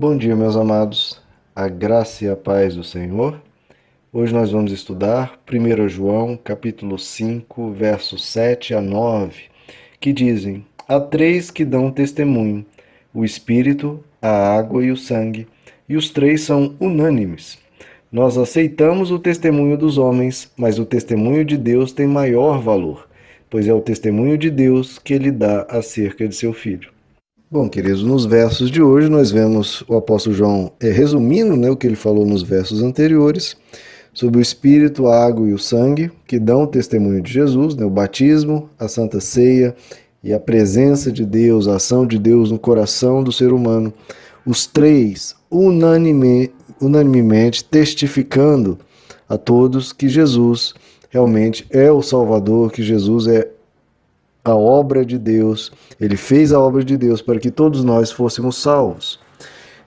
Bom dia, meus amados, a graça e a paz do Senhor. Hoje nós vamos estudar 1 João, capítulo 5, versos 7 a 9, que dizem: Há três que dão testemunho, o Espírito, a água e o sangue, e os três são unânimes. Nós aceitamos o testemunho dos homens, mas o testemunho de Deus tem maior valor, pois é o testemunho de Deus que ele dá acerca de seu Filho. Bom, queridos, nos versos de hoje nós vemos o apóstolo João resumindo, o que ele falou nos versos anteriores, sobre o Espírito, a água e o sangue, que dão o testemunho de Jesus, o batismo, a Santa Ceia e a presença de Deus, a ação de Deus no coração do ser humano. Os três unanimemente testificando a todos que Jesus realmente é o Salvador, que Jesus é a obra de Deus, ele fez a obra de Deus para que todos nós fôssemos salvos.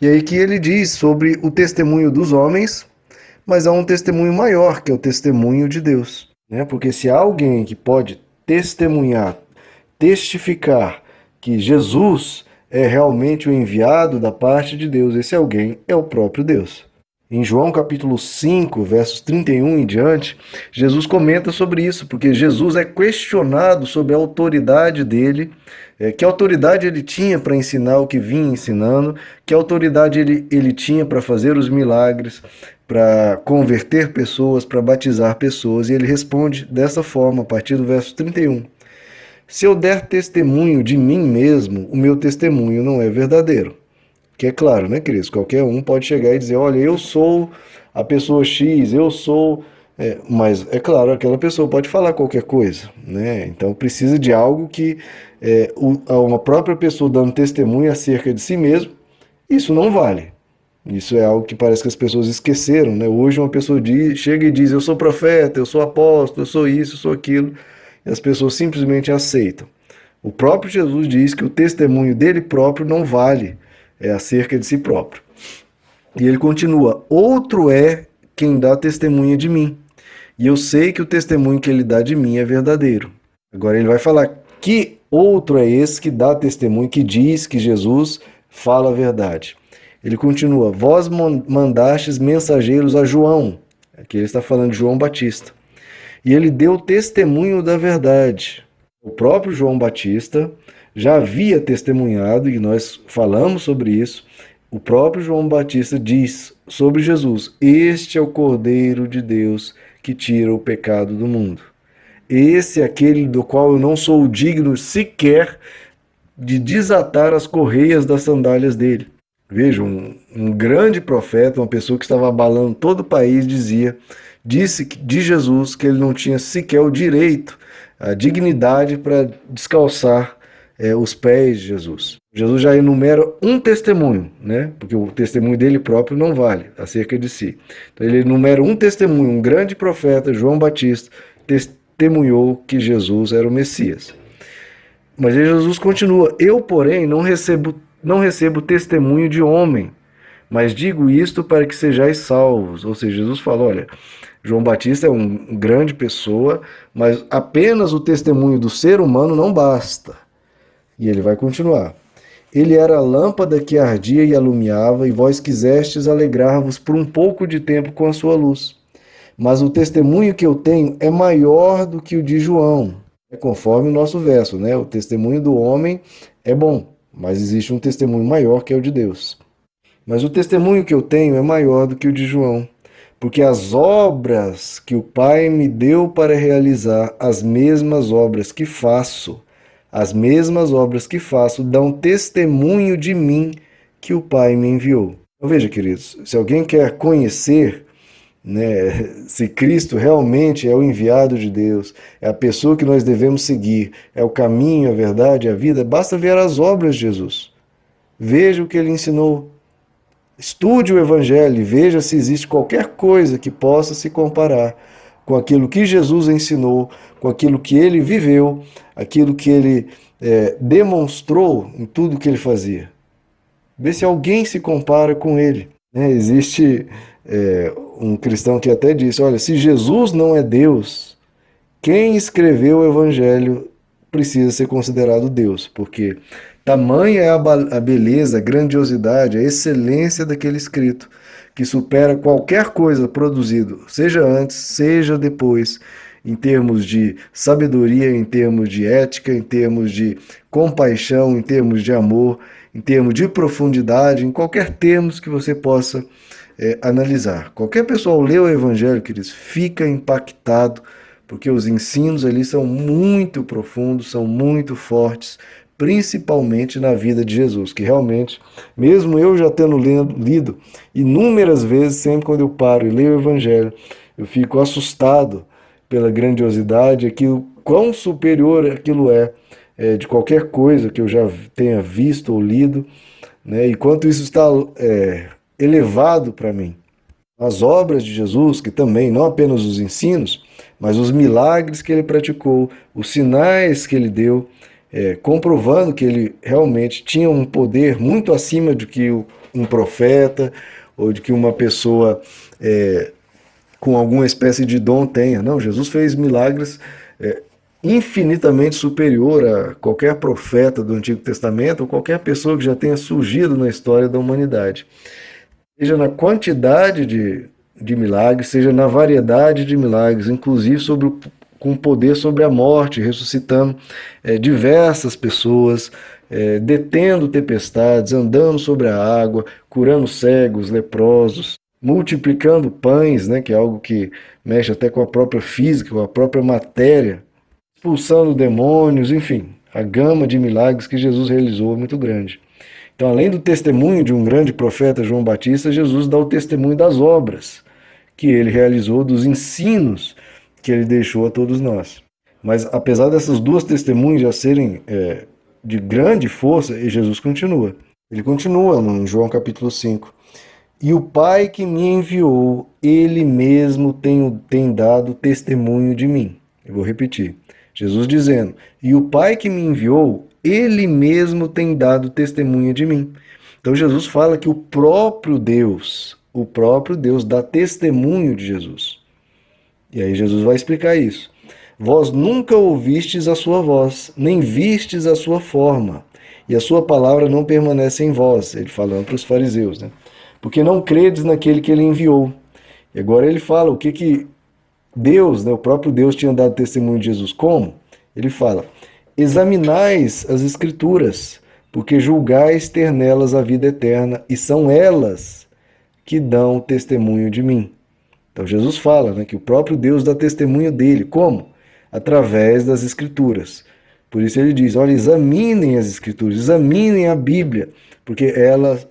E aí que ele diz sobre o testemunho dos homens, mas há um testemunho maior, que é o testemunho de Deus. Porque se há alguém que pode testemunhar, testificar que Jesus é realmente o enviado da parte de Deus, esse alguém é o próprio Deus. Em João capítulo 5, versos 31 em diante, Jesus comenta sobre isso, porque Jesus é questionado sobre a autoridade dele, que autoridade ele tinha para ensinar o que vinha ensinando, que autoridade ele tinha para fazer os milagres, para converter pessoas, para batizar pessoas, e ele responde dessa forma, a partir do verso 31. Se eu der testemunho de mim mesmo, o meu testemunho não é verdadeiro. Que é claro, queridos? Qualquer um pode chegar e dizer, olha, eu sou a pessoa X, eu sou... mas, é claro, aquela pessoa pode falar qualquer coisa, Então precisa de algo que uma própria pessoa dando testemunho acerca de si mesmo, isso não vale. Isso é algo que parece que as pessoas esqueceram, Hoje uma pessoa chega e diz, eu sou profeta, eu sou apóstolo, eu sou isso, eu sou aquilo, e as pessoas simplesmente aceitam. O próprio Jesus diz que o testemunho dele próprio não vale, acerca de si próprio. E ele continua, outro é quem dá testemunha de mim, e eu sei que o testemunho que ele dá de mim é verdadeiro. Agora ele vai falar, que outro é esse que dá testemunho, que diz que Jesus fala a verdade? Ele continua, vós mandastes mensageiros a João, aqui ele está falando de João Batista, e ele deu testemunho da verdade. O próprio João Batista já havia testemunhado, e nós falamos sobre isso, o próprio João Batista diz sobre Jesus, este é o Cordeiro de Deus que tira o pecado do mundo. Esse é aquele do qual eu não sou digno sequer de desatar as correias das sandálias dele. Veja, um grande profeta, uma pessoa que estava abalando todo o país, disse de Jesus que ele não tinha sequer o direito, a dignidade para descalçar os pés de Jesus. Jesus já enumera um testemunho, Porque o testemunho dele próprio não vale acerca de si. Então ele enumera um testemunho, um grande profeta, João Batista, testemunhou que Jesus era o Messias. Mas aí Jesus continua, eu, porém, não recebo testemunho de homem, mas digo isto para que sejais salvos. Ou seja, Jesus fala, olha, João Batista é uma grande pessoa, mas apenas o testemunho do ser humano não basta. E ele vai continuar. Ele era a lâmpada que ardia e alumiava, e vós quisestes alegrar-vos por um pouco de tempo com a sua luz. Mas o testemunho que eu tenho é maior do que o de João. É conforme o nosso verso, O testemunho do homem é bom, mas existe um testemunho maior que é o de Deus. Mas o testemunho que eu tenho é maior do que o de João, porque as obras que o Pai me deu para realizar, as mesmas obras que faço, dão testemunho de mim que o Pai me enviou. Então veja, queridos, se alguém quer conhecer, se Cristo realmente é o enviado de Deus, é a pessoa que nós devemos seguir, é o caminho, a verdade, a vida, basta ver as obras de Jesus. Veja o que ele ensinou. Estude o Evangelho e veja se existe qualquer coisa que possa se comparar com aquilo que Jesus ensinou, com aquilo que ele viveu, aquilo que ele demonstrou em tudo que ele fazia. Vê se alguém se compara com ele. Existe um cristão que até disse, olha, se Jesus não é Deus, quem escreveu o Evangelho precisa ser considerado Deus, porque Tamanha é a beleza, a grandiosidade, a excelência daquele escrito, que supera qualquer coisa produzido, seja antes, seja depois, em termos de sabedoria, em termos de ética, em termos de compaixão, em termos de amor, em termos de profundidade, em qualquer termos que você possa analisar. Qualquer pessoa ao ler o Evangelho, queridos, fica impactado, porque os ensinos ali são muito profundos, são muito fortes, principalmente na vida de Jesus, que realmente, mesmo eu já tendo lido inúmeras vezes, sempre quando eu paro e leio o Evangelho, eu fico assustado pela grandiosidade, aquilo, quão superior aquilo de qualquer coisa que eu já tenha visto ou lido, né? E quanto isso está elevado para mim. As obras de Jesus, que também, não apenas os ensinos, mas os milagres que ele praticou, os sinais que ele deu, comprovando que ele realmente tinha um poder muito acima de que um profeta ou de que uma pessoa com alguma espécie de dom tenha. Não, Jesus fez milagres infinitamente superior a qualquer profeta do Antigo Testamento ou qualquer pessoa que já tenha surgido na história da humanidade. Seja na quantidade de milagres, seja na variedade de milagres, inclusive com poder sobre a morte, ressuscitando diversas pessoas, detendo tempestades, andando sobre a água, curando cegos, leprosos, multiplicando pães, né, que é algo que mexe até com a própria física, com a própria matéria, expulsando demônios, enfim, a gama de milagres que Jesus realizou é muito grande. Então, além do testemunho de um grande profeta, João Batista, Jesus dá o testemunho das obras que ele realizou, dos ensinos que ele deixou a todos nós. Mas, apesar dessas duas testemunhas já serem de grande força, Jesus continua. Ele continua no João capítulo 5. E o Pai que me enviou, ele mesmo tem dado testemunho de mim. Eu vou repetir. Jesus dizendo: e o Pai que me enviou, ele mesmo tem dado testemunho de mim. Então Jesus fala que o próprio Deus dá testemunho de Jesus. E aí Jesus vai explicar isso. Vós nunca ouvistes a sua voz, nem vistes a sua forma, e a sua palavra não permanece em vós. Ele falando para os fariseus, né? Porque não credes naquele que ele enviou. E agora ele fala o que Deus, né, o próprio Deus tinha dado testemunho de Jesus. Como? Ele fala: examinais as Escrituras, porque julgais ter nelas a vida eterna, e são elas que dão testemunho de mim. Então Jesus fala, né, que o próprio Deus dá testemunho dele. Como? Através das Escrituras. Por isso ele diz: olha, examinem as Escrituras, examinem a Bíblia, porque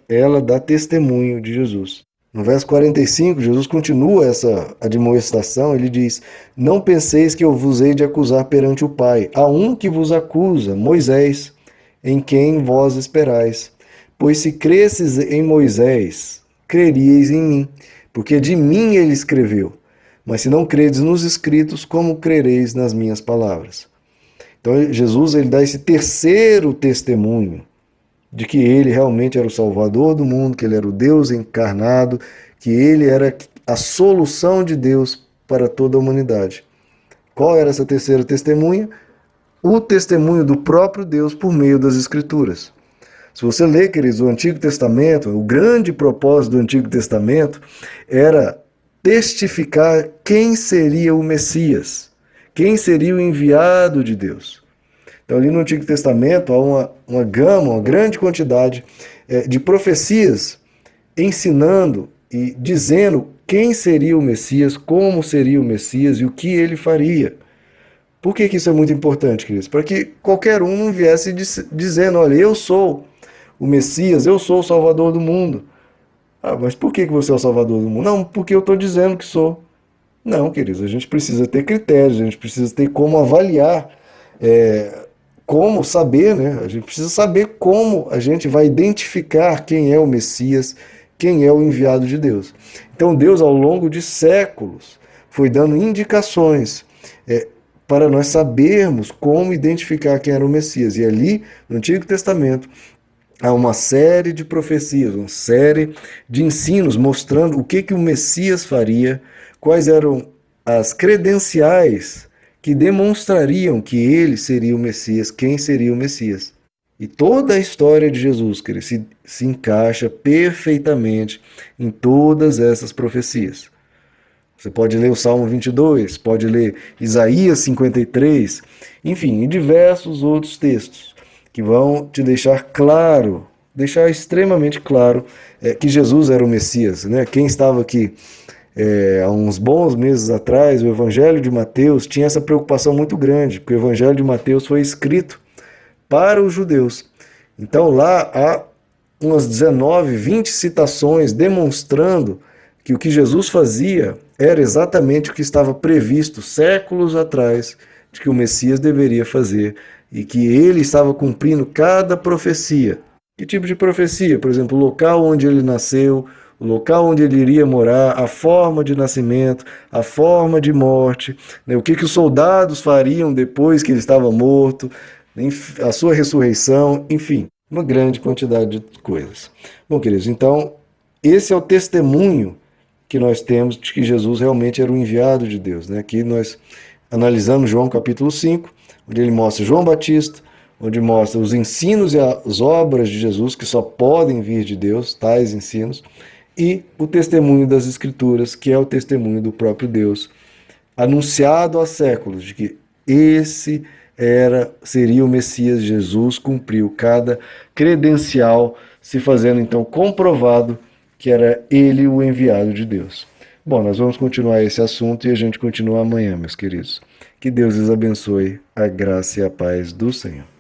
ela dá testemunho de Jesus. No verso 45, Jesus continua essa admoestação, ele diz: não penseis que eu vos hei de acusar perante o Pai. Há um que vos acusa, Moisés, em quem vós esperais. Pois se cresces em Moisés, creríeis em mim, porque de mim ele escreveu. Mas se não credes nos escritos, como crereis nas minhas palavras? Então Jesus ele dá esse terceiro testemunho de que ele realmente era o Salvador do mundo, que ele era o Deus encarnado, que ele era a solução de Deus para toda a humanidade. Qual era essa terceira testemunha? O testemunho do próprio Deus por meio das Escrituras. Se você ler, queridos, o Antigo Testamento, o grande propósito do Antigo Testamento era testificar quem seria o Messias, quem seria o enviado de Deus. Então, ali no Antigo Testamento, há uma gama, uma grande quantidade de profecias ensinando e dizendo quem seria o Messias, como seria o Messias e o que ele faria. Por que isso é muito importante, queridos? Para que qualquer um não viesse dizendo: olha, eu sou o Messias, eu sou o Salvador do mundo. Ah, mas por que você é o Salvador do mundo? Não, porque eu estou dizendo que sou. Não, queridos, a gente precisa ter critérios, a gente precisa ter como avaliar, como saber, né? A gente precisa saber como a gente vai identificar quem é o Messias, quem é o enviado de Deus. Então Deus, ao longo de séculos, foi dando indicações para nós sabermos como identificar quem era o Messias. E ali, no Antigo Testamento, há uma série de profecias, uma série de ensinos mostrando o que o Messias faria, quais eram as credenciais que demonstrariam que ele seria o Messias, quem seria o Messias. E toda a história de Jesus, querido, se encaixa perfeitamente em todas essas profecias. Você pode ler o Salmo 22, pode ler Isaías 53, enfim, e diversos outros textos que vão te deixar claro, deixar extremamente claro que Jesus era o Messias, né? Quem estava aqui há uns bons meses atrás, o Evangelho de Mateus tinha essa preocupação muito grande, porque o Evangelho de Mateus foi escrito para os judeus. Então lá há umas 19, 20 citações demonstrando que o que Jesus fazia era exatamente o que estava previsto séculos atrás de que o Messias deveria fazer e que ele estava cumprindo cada profecia. Que tipo de profecia? Por exemplo, o local onde ele nasceu, o local onde ele iria morar, a forma de nascimento, a forma de morte, né? O que os soldados fariam depois que ele estava morto, a sua ressurreição, enfim, uma grande quantidade de coisas. Bom, queridos, então, esse é o testemunho que nós temos de que Jesus realmente era o enviado de Deus, né? Aqui nós analisamos João capítulo 5, onde ele mostra João Batista, onde mostra os ensinos e as obras de Jesus que só podem vir de Deus, tais ensinos, e o testemunho das Escrituras, que é o testemunho do próprio Deus, anunciado há séculos, de que esse seria o Messias. Jesus cumpriu cada credencial, se fazendo então comprovado que era ele o enviado de Deus. Bom, nós vamos continuar esse assunto e a gente continua amanhã, meus queridos. Que Deus lhes abençoe, a graça e a paz do Senhor.